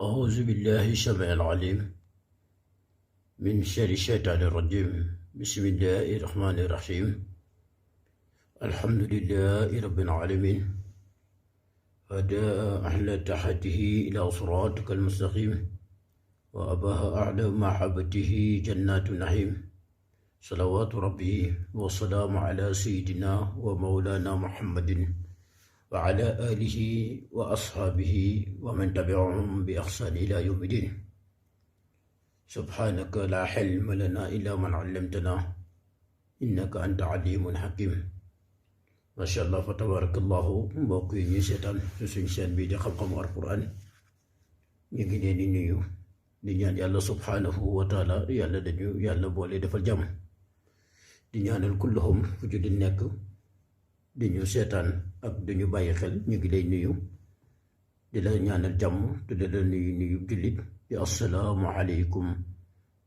أعوذ بالله السميع العليم من شر الشيطان الرجيم. بسم الله الرحمن الرحيم. الحمد لله رب العالمين. هدى أهل تحته إلى صراطك المستقيم وأباه أعلى محبته جنات النعيم. صلوات ربي والسلام على سيدنا ومولانا محمد وعلى آله وأصحابه ومن تبعهم بإحسان إلى يوم الدين. سبحانك لا حلم لنا إلا من علمتنا إنك أنت عليم حكيم. ما شاء الله فتبارك الله. mbokk yi ñuy seetaan ci suñu seen bi di xam-xamu alquran ñu ngi leen di nuyu di ñaan yàlla subhanahu wa taala yàlla boole defal jàmm di ñaanal kulluhum fu julli nekk di ñu seetaan ak dañu bàyyi xel ñu ngi lay nuyu di la ñaanal jàmm te di la nuyu jullit di assalaamu aleykum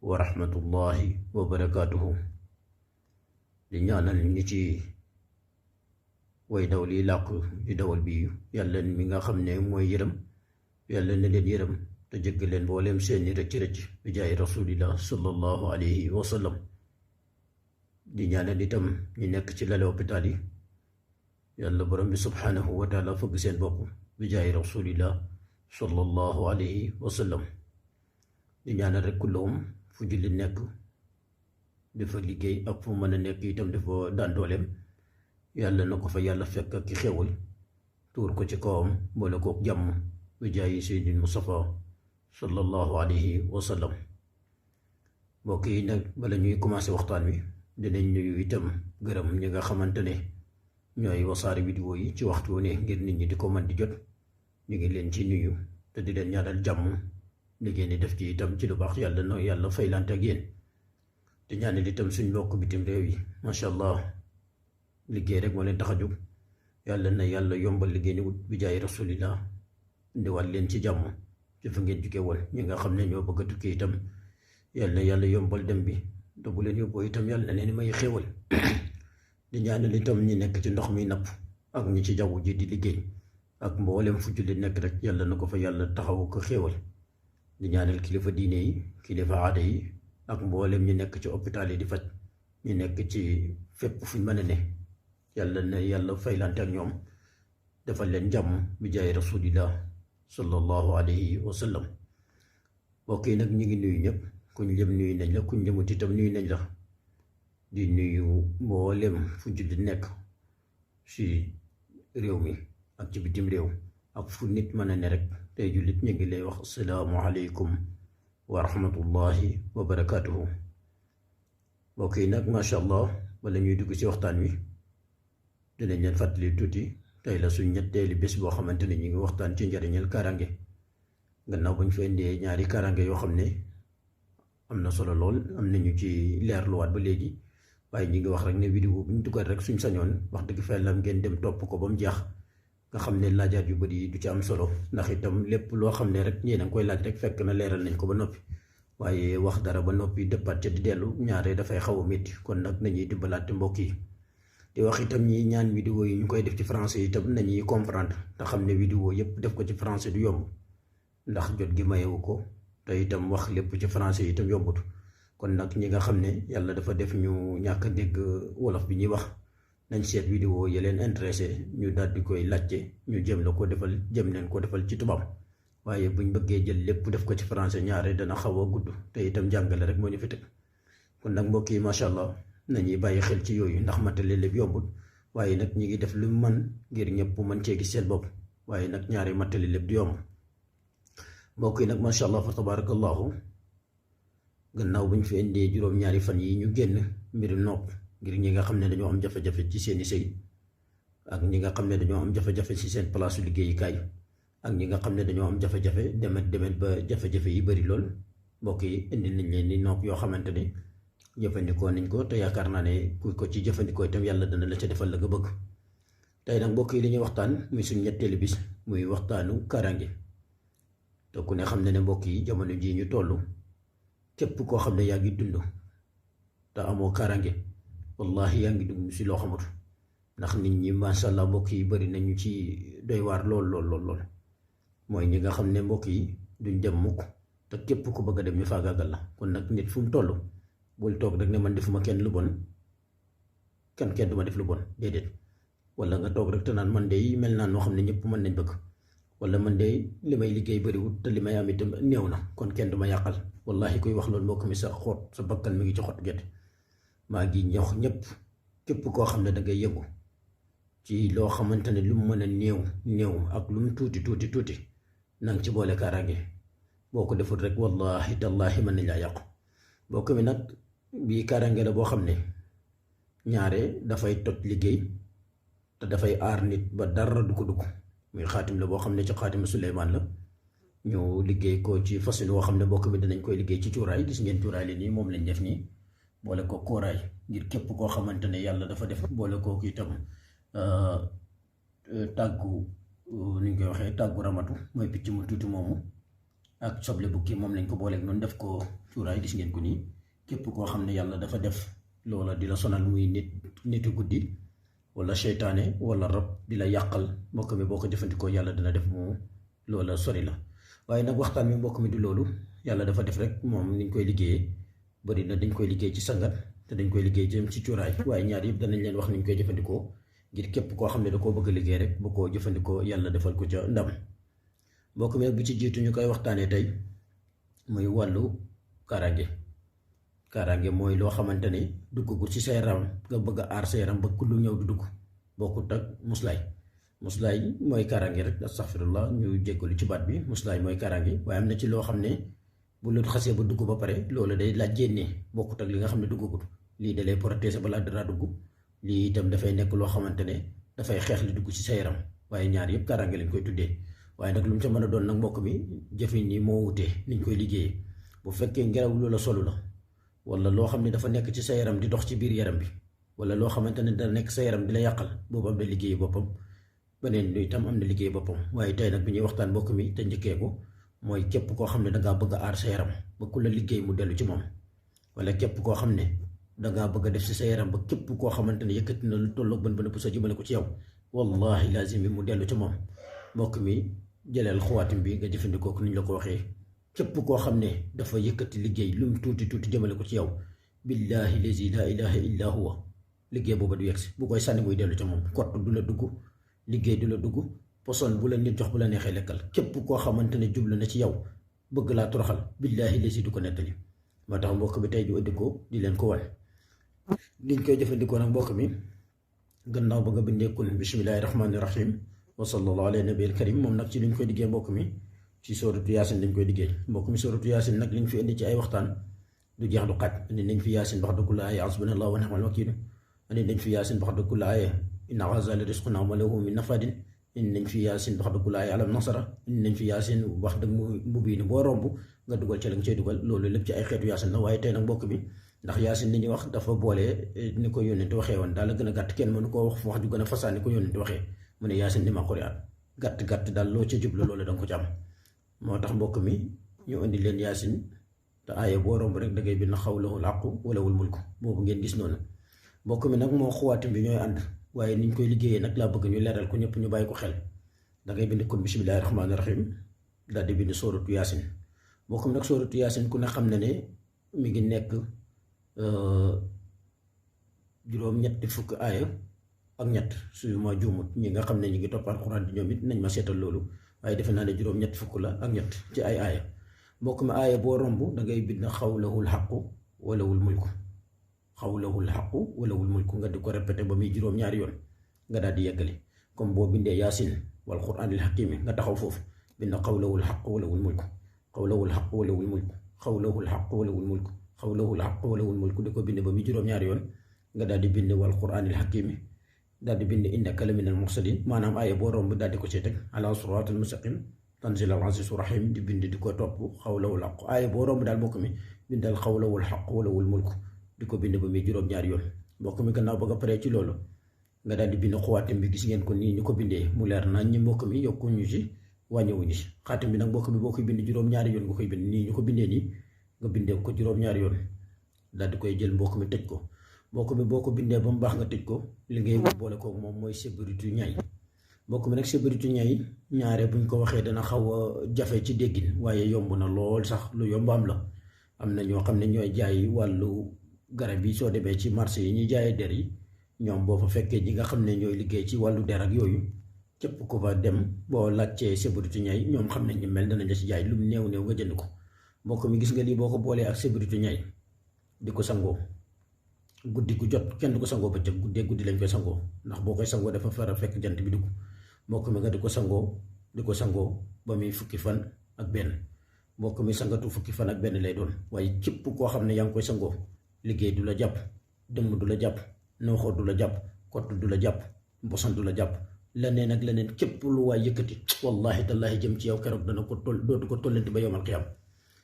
wa rahmatullahi wa barakaatuhu. di ñaanal ñi ci way daw li làqu di dawal bi yàlla mi nga xam ne mooy yërëm yàlla na leen yërëm te jéggal leen mbooleem seeni rëcc bi jaay rasulillah sallallahu alayhi wa sallam. di ñaanal itam ñi nekk ci lale hôpital yi yàlla borom bi subhanahu wa taala fëgg seen bopp bi jaay rasulillah sallallahu alayhi wa sallam. di ñaanal rek kullahum fu julli nekk dafa liggéey ak fu mën a nekk itam dafa daan dooleem yàlla na ko fa yàlla fekk ak ki xewal tuur ko ci kawam boole kook jàmm bi jaay seydil Mustafa sallallahu alayhi wa sallam. mbokk yi nag bala ñuy commencé waxtaan wi dinañ nuyu itam gërëm ñi nga xamante ne ñooy wasaare vidéo yi ci waxtu ne ngir nit ñi di ko mën di jot. ñu ngi leen ci nuyu te di leen ñaanal jàmm liggéey ni def ci itam ci lu baax yàlla faylante ak yéen. di ñaanal itam suñ mbokk bitim réew yi macha allah liggéey rek moo leen tax a jóg yàlla na yàlla yombal liggéey ni wut bi jaay rasulillah indiwaat leen ci jàmm ci fa ngeen jóge woon. ñi nga xam ne ñoo bëgg a tukki itam yàlla yombal dem bi te bu leen yóbboo itam yàlla na leen may xéewal. di ñaanal itam ñi nekk ci ndox mi napp ak ñi ci jaww ji di liggéey ak mboolem fu julli nekk rek yàlla na ko fa yàlla taxawu ko xéewal. di ñaanal kilifa diine yi kilifa aada yi ak mboolem ñi nekk ci hôpital yi di faj ñi nekk ci fépp fuñ mën a ne yàlla na yàlla faylante ak ñoom defal leen jàmm bi jaay rasulillah sallallahu alayhi wa sallam. mbokk yi nag ñu ngi nuyu ñëpp kuñ lim nuyu nañ la kuñ limut itam nuyu nañ la. di nuyu mboolem fu julli nekk ci réew mi ak ci bitim réew ak fu nit mën a ne rek tey jullit ñu ngi lay wax assalaamu aleykum wa rahmatullahi wa barakaatuhu. mbokk yi nag macha allah wala ñuy dugg ci waxtaan wi dinañ leen fàttali tuuti tey la suñ ñetteeli bés boo xamante ne ñu ngi waxtaan ci njariñal kaaraange gannaaw bañ fa indee ñaari kaaraange yoo xam ne am na solo lool am nañu ci leerluwaat ba léegi waaye ñi ngi wax rek ne vidéo bu ñu dugal rek suñ sañoon wax dëgg fa yàlla ngeen dem topp ko ba mu jeex nga xam ne laajaat yu bëri du ci am solo ndax itam lépp loo xam ne rek ñeen a ngi koy laaj rek fekk na leeral nañ ko ba noppi waaye wax dara ba noppi dëppaat ca di dellu ñaare dafay xaw a métti kon nag nañuy dimbalaate mbokk yi. di wax itam ñi ñaan vidéo yi ñu koy def ci français itam nañuy comprendre te xam ne vidéo yëpp def ko ci français du yomb ndax jot gi mayewu ko te itam wax lépp ci français itam yombut. kon nag ñi nga xam ne yàlla dafa def ñu ñàkk a dégg wolof bi ñuy wax nañ seet vidéo yi leen intéressé ñu daal di koy laajte ñu jëm leen ko defal ci tubaab waaye buñ bëggee jël lépp def ko ci français ñaare dana xaw a gudd te itam jàngale rek moo ñu fi teg. kon nag mbokk yi macha allah nañuy bàyyi xel ci yooyu ndax matale lépp yombut waaye nag ñi ngi def lu man ngir ñëpp mën cee gis seen bopp waaye nag ñaari matale lépp du yomb. mbokk yi nag macha allah fa tabarakallahu gannaaw bu ñu fi indee juróom-ñaari fan yi ñu génn mbiru nopp ngir ñi nga xam ne dañoo am jafe-jafe ci seeni sëy ak ñi nga xam ne dañoo am jafe-jafe ci seen palaasu liggéeyukaay ak ñi nga xam ne dañoo am jafe-jafe demet ba jafe-jafe yi bari lool. mbokk yi indi nañ leen ni nopp yoo xamante ne jëfandikoo nañ ko te yaakaar naa ne ku ko ci jëfandikoo itam yàlla dana la ca defal la nga bëgg. tey nag mbokk yi li ñuy waxtaan muy suñ ñetteelu bis muy waxtaanu kaaraange te ku ne xam ne ne mbokk yi jamono jii ñu toll képp koo xam ne yaa ngi dund te amoo kaaraange wallahi yaa ngi dund si loo xamut ndax nit ñi macha allah mbokk yi bari nañu ci doy waar lool mooy ñi nga xam ne mbokk yi duñ dem mukk te képp ku bëgg a dem ñu faagaagal la. kon nag nit fu mu toll bul toog rek ne man defuma kenn lu bon kenn du ma def lu bon déedéet. wala nga toog rek te naan man de mel naan noo xam ne ñëpp mën nañ bëgg wala man de li may liggéey bëriwut te li may am itam néew na kon kenn du ma yàqal. wallahi kuy wax loolu mbokk mi sa xoot sa bakkan mi ngi ci xot gerte. maa ngi ñox ñëpp képp koo xam ne da ngay yëngu ci loo xamante ne lu mu mën a néew ak lu mu tuuti nang ci boole kaaraange. boo ko deful rek wallahi tallahi mën nañ laa yàqu. mbokk mi nag bii kaaraange la boo xam ne ñaare dafay toj liggéey te dafay aar nit ba dara du ko dugg. muy xaatim la boo xam ne ci xaatim Suleymaan la ñu liggéey ko ci façon woo xam ne mbokk mi dinañ koy liggéey ci cuuraay. gis ngeen cuuraay li nii moom lañ def nii boole ko kóoraay ngir képp koo xamante ne yàlla dafa def boole kooku itam tàggu ni ñu koy waxee tàggu ramatu mooy picc mu tuuti moomu ak soble bukki moom lañ ko booleeg noonu def ko cuuraay. gis ngeen ko nii képp koo xam ne yàlla dafa def loola di la sonal muy nitu guddi wala seytaane wala rab di la yàqal mbokk mi boo ko jëfandikoo yàlla dina def mu loola sori la. waaye nag waxtaan mi mbokk mi du loolu yàlla dafa def rek moom niñ koy liggéeyee bari na dañ koy liggéey ci sangat te dañ koy liggéey jëm ci cuuraay. waaye ñaar yëpp danañ leen wax niñ koy jëfandikoo ngir képp koo xam ne da koo bëgg a liggéey rek bu koo jëfandikoo yàlla defal ko ca ndam. mbokk mi bu ci jiitu ñu koy waxtaanee tey muy wàllu kaaraange mooy loo xamante ne duggagul ci sa yaram nga bëgg a aar sa yaram ba ku lu ñëw du dugg. bokkut ak muslaay mooy kaaraange rek astaghfirullah ñu jéggalu ci baat bi. muslaay mooy kaaraange waaye am na ci loo xam ne bu lu xasee ba dugg ba pare loolu day laaj génnee bokkut ak li nga xam ne duggagul. lii da lay protéger balaa dara dugg. lii itam dafay nekk loo xamante ne dafay xeex li dugg ci sa yaram waaye ñaar yëpp kaaraange lañ koy tuddee. waaye nag lu mu ca mën a doon nag mbokk mi jëfin ni moo wutee niñ koy liggéeyee. bu fekkee ngelaw lu la solu la wala loo xam ne dafa nekk ci sa yaram di dox ci biir yaram bi wala loo xamante ne dana nekk sa yaram di la yàqal boobu am na liggéey boppam beneen lu itam am na liggéey boppam. waaye tey nag bi ñuy waxtaan mbokk mi te njëkkee ko mooy képp koo xam ne dangaa bëgg a aar sa yaram ba ku la liggéey mu dellu ci moom wala képp koo xam ne dangaa bëgg a def ci sa yaram ba képp koo xamante ne yëkkati na lu tolloog bën bu sa jëmale ko ci yow wallahi lazim bi mu dellu ci moom. mbokk mi jëleel xuwaatim bi nga jëfandikoo ko ni ñu la ko waxee. képp koo xam ne dafa yëkkati liggéey lu mu tuuti jëmale ko ci yow billahi lazi la ilaha illa huwa liggéey booba du yegsi bu koy sànni muy dellu ca moom. kott du la dugg liggéey du la dugg poson bu la nit jox bu la neexee lekkal. képp koo xamante ne jublu na ci yow bëgg laa toroxal billahi lazi du ko nettali. moo tax mbokk bi tey ju ëddi ko di leen ko wan liñ koy jëfandikoo nag mbokk mi gannaaw ba nga bindee kun bismillahi rahmaani rahim wa sallallahu ala nabiyil karim. moom nag ci liñ koy liggéey mbokk mi ci sooratu yaasin dañ koy liggéey. mbokk mi sooratu yaasin nag liñ fi indi ci ay waxtaan du jeex du xaaj. indi nañ fi yaasin bax dëkku la aaya hasbunallahu wa ni'mal wakiil. indi nañ fi yaasin bax dëkku la aaya inna haazaa la rizqunaa ma lahu min nafaadin. indi nañ fi yaasin bax dëkku la aaya alam nasara. indi nañ fi yaasin wax dëgg mu biinu boo romb nga dugal ci la nga cay dugal. loolu lépp ci ay xeetu yaasin la. waaye tey nag mbokk bi ndax yaasin li ñuy wax dafa boole ni ko yónnent waxee woon daal la gën a gàtt kenn mënu koo wax ju gën a fasaan ni ko yónnent waxee mu ne yaasin li ma quri'at gàtt daal loo ca jublu loolu danga ko ci am. moo tax mbokk mi ñu indi leen yaasin te aaya boo romb rek da ngay bind xawlahul aqu walahul mulku boobu ngeen gis noonu. mbokk mi nag moo xuwaatim bi ñooy ànd waaye niñ koy liggéeyee nag laa bëgg ñu leeral ko ñëpp ñu bàyyi ko xel. da ngay bind kon bismillahi rahmaani rahim daal di bind sóoratu yaasin. mbokk mi nag sóoratu yaasin ku ne xam na ne mi ngi nekk juróom-ñetti fukk aaya ak ñett su ma juumut ñi nga xam ne ñu ngi topp alxuraan di ñoom it nañ ma seetal loolu. waaye defe naa ne juróom-ñett fukk la ak ñett ci ay aaya. mbokk mi aaya boo romb da ngay bind xawlahul xaqu walahul mulku xawlahul xaqu walahul mulku nga di ko répété ba muy juróom-ñaari yoon nga daal di yeggale. comme boo bindee yaasin wal quraanil hakiim nga taxaw foofu bind xawlahul xaqu walahul mulku xawlahul xaqu walahul mulku xawlahul xaqu walahul mulku xawlahul xaqu walahul mulku di ko bind ba muy juróom-ñaari yoon nga daal di bind wal quraanil hakiim daal di bind innaka la minal mursaliin maanaam aaya boo romb daal di ko ci teg ala siraatal mustaqim tanzilal aziizir rahiim di bind di ko topp xawlahul xaq. aaya boo romb daal mbokk mi bindal xawlahul xaq walahul mulku di ko bind ba muy juróom-ñaari yoon. mbokk mi gannaaw ba nga paree ci loolu nga daal di bind xuwaatim bi gis ngeen ko nii ñu ko bindee mu leer nañ ñi mbokk mi yokkuñu ci wàññiwuñu ci. xaatim bi nag mbokk mi boo koy bind juróom-ñaari yoon nga koy bind nii ñu ko bindee nii nga bindee ko juróom-ñaari yoon daal di koy jël mbokk mi tëj ko. mbokk mi boo ko bindee ba mu baax nga tëj ko li ngay boole ko moom mooy sécurité ñay mbokk mi nag sibiritu ñay ñaare buñ ko waxee dana xaw a jafe ci déggin waaye yomb na lool sax lu yomb am la. am na ñoo xam ne ñooy jaay wàllu garab yi soo demee ci marché yi ñuy jaayee der yi ñoom boo fa fekkee ñi nga xam ne ñooy liggéey ci wàllu der ak yooyu képp ku fa dem boo laajtee sibiritu ñay ñoom xam nañ ni mel danañ la ci jaay lu mu néew néew nga jënd ko. mbokk mi gis nga lii boo ko boolee ak sibiritu ñay di ko sangoo guddi gu jot kenn du ko sangoo bëccëg guddee guddi lañ koy sangoo ndax boo koy sangoo dafa fara fekk jant bi dugg mbokk mi nga di ko sangoo ba muy fukki fan ak benn mbokk mi sangatu fukki fan ak benn lay doon waaye képp koo xam ne yaa ngi koy sangoo liggéey du la jàpp dëmm du la jàpp nooxoo du la jàpp kott du la jàpp mbosan du la jàpp leneen ak leneen képp lu waay yëkkati wallahi tallahi jëm ci yow keroog dana ko dootu ko tollanti ba yowmal qiyaam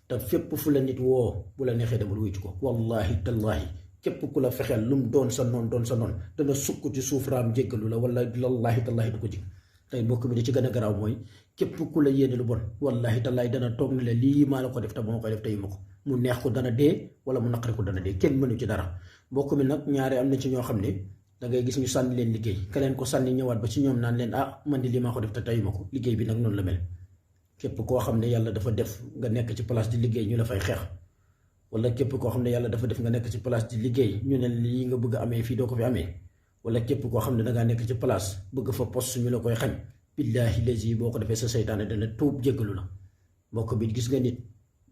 te fépp fu la nit woo bu la neexee demal wuyu ko wallahi tallahi képp ku la fexeel lu mu doon sa noon dana sukk ci suuf raam jéggalu la wallahi tallahi du ko jig tey mbokk mi di ci gën a garaaw mooy képp ku la yéene lu bon wallahi tallahi dana toog ne la lii maa la ko def te moo koy def te yuma ko mu neex ko dana dee wala mu naqari ko dana dee kenn mënu ci dara. mbokk mi nag ñaare am na ci ñoo xam ne da ngay gis ñu sànni leen liggéey ka leen ko sànni ñëwaat ba ci ñoom naan leen man di lii maa ko def te teyuma ko liggéey bi nag noonu la mel. képp koo xam ne yàlla dafa def nga nekk ci place di liggéey ñu la fay xeex wala képp koo xam ne yàlla dafa def nga nekk ci place di liggéey ñu ne lii nga bëgg a amee fii doo ko fi amee wala képp koo xam ne dangaa nekk ci place bëgg fa poste ñu la koy xañ billaahi lazi boo ko defee sa seytaane dana tuub jéggalu la. mbokk bi gis nga nit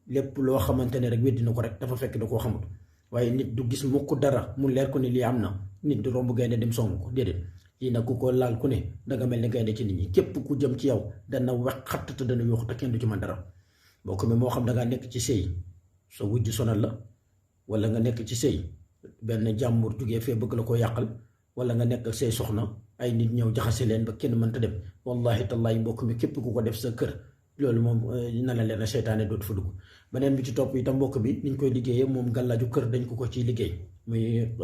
lépp loo xamante ne rek weddi na ko rek dafa fekk da koo xamut waaye nit du gis mukk dara mu leer ko ni lii am na nit du romb gaynde dem song ko déedéet. lii nag ku ko laal ku ne danga mel ni gaynde ci nit ñi képp ku jëm ci yow dana wex xatt te dana yuuxu te kenn du ci man dara. mbokk mi moo xam dangaa nekk ci sëy sa wujj sonal la wala nga nekk ci sëy benn jàmbur jugee fee bëgg la ko yàqal wala nga nekk ak say soxna ay nit ñëw jaxase leen ba kenn mënta dem wallahi tallahi mbokk mi képp ku ko def sa kër loolu moom na la leen a seytaane dootu fa dugg. beneen bi ci topp itam mbokk bi niñ koy liggéeyee moom gàllaaju kër dañ ko ciy liggéey muy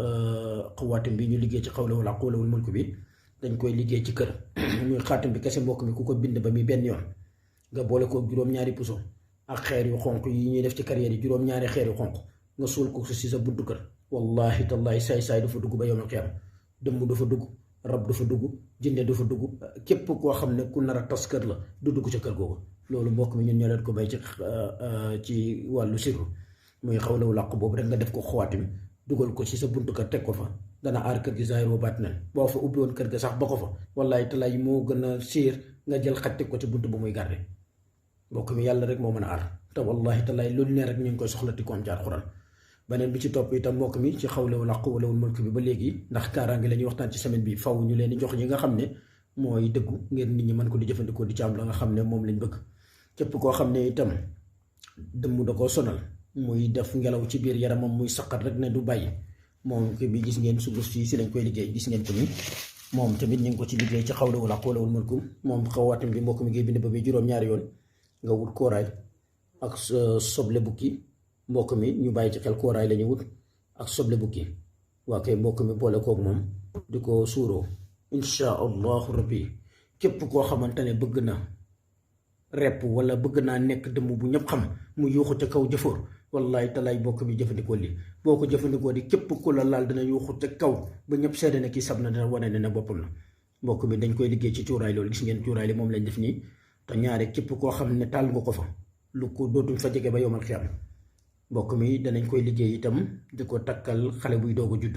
xawaatim bi ñu liggéey ci xawla wala quwwata wal mulk bi dañ koy liggéey ci kër muy xaatim bi kese mbokk mi ku ko bind ba muy benn yoon nga boole ko juróom-ñaari puso ak xeer yu xonq yi ñuy def ci carrière yi juróom-ñaari xeer yu xonq nga suul ko si sa buntu kër wallahi tallahi saay-saay du fa dugg ba yowmal qiyaam dëmm du fa dugg rab du fa dugg jinne du fa dugg képp koo xam ne ku nar a tas kër la du dugg ca kër googu. loolu mbokk mi ñun ñoo leen ko bay ci wàllu sirru muy xawlawu làq boobu rek nga def ko xawaatim dugal ko ci sa buntu kër teg ko fa dana aar kër gi zaahir wa baatinan boo fa ubbi woon kër ga sax ba ko fa wallahi tallahi moo gën a siir nga jël xaj teg ko ci buntu bu muy garde. mbokk mi yàlla rek moo mën a aar te wallahi tallahi loolu ne rek ñu ngi koy soxlati ko am ci alxuraan. beneen bi ci topp itam mbokk mi ci xawla wala quwwata wal mulk bi ba léegi ndax kaaraange la ñuy waxtaan ci semaine bi faw ñu leen di jox yi nga xam ne mooy dëggu ngeen nit ñi mën ko di jëfandikoo di ci am la nga xam ne moom lañ bëgg. képp koo xam ne itam dëmm da koo sonal muy def ngelaw ci biir yaramam muy saqat rek ne du bàyyi moom ki bi gis ngeen sunguf si lañ koy liggéey gis ngeen ko ni moom tamit ñu ngi ko ci liggéey ci xawla wala quwwata wal mulk moom xawaatim bi mbokk mi ngay bind ba muy juróom-ñaari yoon nga wut kooraay ak soble bukki mbokk mi ñu bàyyi ci xel kooraay la ñu wut ak soble bukki waa kay mbokk mi boole kook moom di ko suuroo insha allahu rabbi képp koo xamante ne bëgg na repp wala bëgg naa nekk dëmm bu ñëpp xam mu yuuxu ca kaw jëfoor wallahi talaay mbokk mi jëfandikoo lii boo ko jëfandikoo di képp ku la laal dana yuuxu ca kaw ba ñëpp seede ne kii sab na dana wane ne boppam la. mbokk mi dañ koy liggéey ci cuuraay loolu gis ngeen cuuraay li moom lañ def nii te ñaare képp koo xam ne taal nga ko fa lu ko dootuñ fa jege ba yowmal xiyaam. mbokk mi danañ koy liggéey itam di ko takkal xale buy doog a judd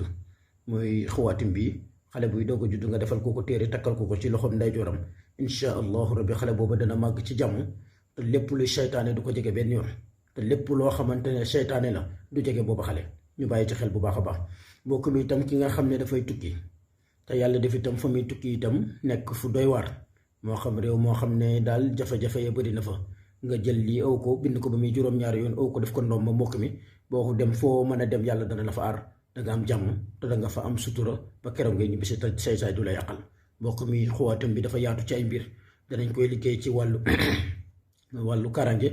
muy xawaatim bi xale buy doog a judd nga defal ko ko téere takkal ko ci loxoom ndeyjooram insha allahu rabbi xale boobu dana màgg ci jàmm te lépp luy seytaane du ko jege benn yoon te lépp loo xamante ne seytaane la du jege boobu xale ñu bàyyi ci xel bu baax a baax. mbokk mi itam ki nga xam ne dafay tukki te yàlla def itam fa muy tukki itam nekk fu doy waar moo xam réew moo xam ne daal jafe-jafe ya bëri na fa nga jël lii aw ko bind ko ba muy juróom-ñaari yoon aw ko def ko ndoom ba mbokk mi boo ko dem foo mën a dem yàlla dana la fa aar danga am jàmm te danga fa am sutura ba keroog ngay ñibbisi te say du la yàqal. mbokk mi xawaatim bi dafa yaatu ci ay mbir danañ koy liggéey ci wàllu karange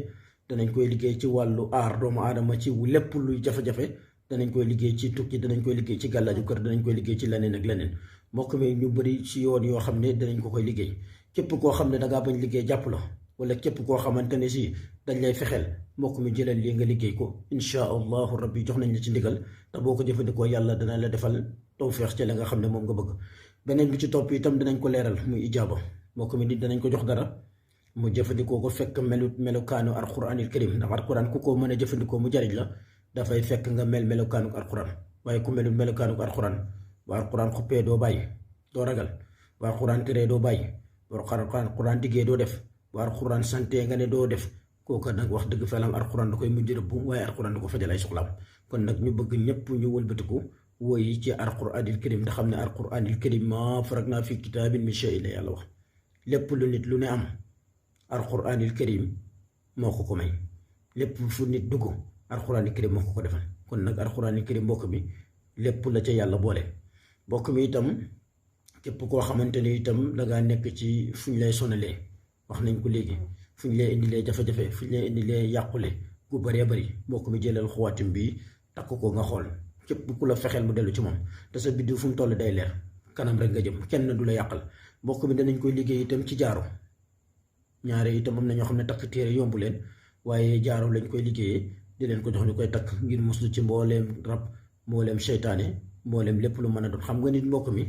danañ koy liggéey ci wàllu aar doomu aadama ci lépp luy jafe-jafe danañ koy liggéey ci tukki danañ koy liggéey ci gàllaaju kër danañ koy liggéey ci leneen ak leneen. mbokk mi ñu bëri ci yoon yoo xam ne danañ ko koy liggéey képp koo xam ne dangaa bañ liggéey jàpp la wala képp koo xamante ne si dañ lay fexeel mbokk mi jëlal lii nga liggéey ko insha allahu rabbi jox nañ la ci ndigal te boo ko jëfandikoo yàlla dana la defal tawfeex ci la nga xam ne moom nga bëgg. beneen bi ci topp itam dinañ ko leeral muy ijaaba mbokk mi nit danañ ko jox dara mu jëfandikoo ko fekk melukaanu alquranil karim, ndax alquran ku ko mën a jëfandikoo mu jariñ la dafay fekk nga melukaanu alquran. waaye ku melul melukaanu alquran bu alquran xuppee doo bàyyi doo ragal, bu alquran teree doo bàyyi, bu alquran diggee doo def, bu alquran santee nga ne doo def, kooka nag wax dëgg fa lam alquran da koy mujj rëbb, waaye alquran da ko fajal ay soxlaam. kon nag ñu bëgg ñëpp ñu wëlbatiku woyi ci alquranil karim te xam ne alquranil karim maa faratnaa fi kitaabin min shay la yàlla wax. lépp lu nit lu ne am alquranil karim moo ko ko may, lépp fu nit dugg alquranil karim moo ko ko defal. kon nag alquranil karim mbokk mi lépp la ca yàlla boole. mbokk mi itam képp koo xamante ni itam dangaa nekk ci fu ñu lay sonalee, wax nañ ko léegi, fu ñu lay indilee jafe-jafe, fu ñu lay indilee yàqule gu bëree bëri, mbokk mi jëlal xuwaatim bi takk ko nga xool. képp ku la fexeel mu dellu ci moom te sa biddiw fu mu toll day leer, kanam rek nga jëm, kenn du la yàqal. mbokk mi danañ koy liggéey itam ci jaaro. ñaare itam am na ñoo xam ne takk téere yombu leen, waaye jaaro lañ koy liggéeyee di leen ko jox ñu koy takk ngir muslu ci mbooleem rab, mbooleem seytaane, mbooleem lépp lu mën a doon. xam nga nit mbokk mi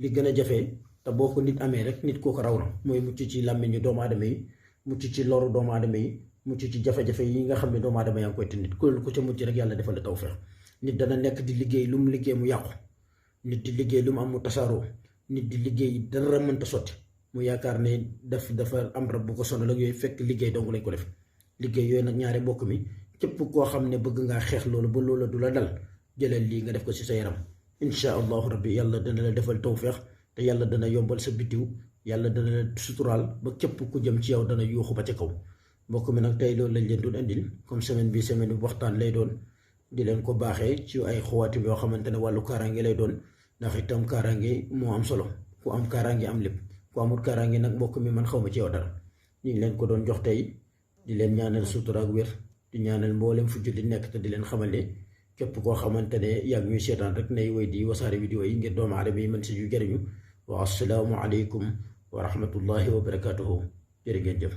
li gën a jafe te boo ko nit amee rek nit kooku raw na, mooy mucc ci làmmiñu doomu aadama yi, mucc ci loru doomu aadama yi, mucc ci jafe-jafe yi nga xam ne doomu aadama yaa ngi koy te nit ku ca mucc rek yàlla defal la tawfeex. nit dana nekk di liggéey lu mu liggéey mu yàqu, nit di liggéey lu mu am mu tasaaroo, nit di liggéey dara mënta sotti mu yaakaar ne dafa am rab bu ko sonal ak yooyu, fekk liggéey dong lañ ko def. liggéey yooyu nag ñaari mbokk mi képp koo xam ne bëgg ngaa xeex loolu ba loola du la dal, jëlal lii nga def ko ci sa yaram. incha allahu rabbi yàlla dana la defal tawfeex te yàlla dana yombal sa biddiw, yàlla dana la suturaal ba képp ku jëm ci yow dana yuuxu ba ca kaw. mbokk mi nag tey loolu lañ leen doon indil comme semaine bi semaine bi waxtaan lay doon, di leen ko baaxee ci ay xawaatim yoo xamante ne wàllu kaaraange lay doon, ndax itam kaaraange moo am solo. ku am kaaraange am lépp, ku amul kaaraange nag mbokk mi man xaw ma ci yow dara. ñu ngi leen ko doon jox tey di leen ñaanal sutura ak wér, di ñaanal mboolem fu julli nekk te di leen xamal ne képp koo xamante ne yaa ngi ñuy seetaan rek nay woy di wasaare vidéo yi ngir doomu aadama yi mën si yu jëriñu. wa assalaamu aleykum wa rahmatullahi wa barakatuhu. jërë ngeen jëf.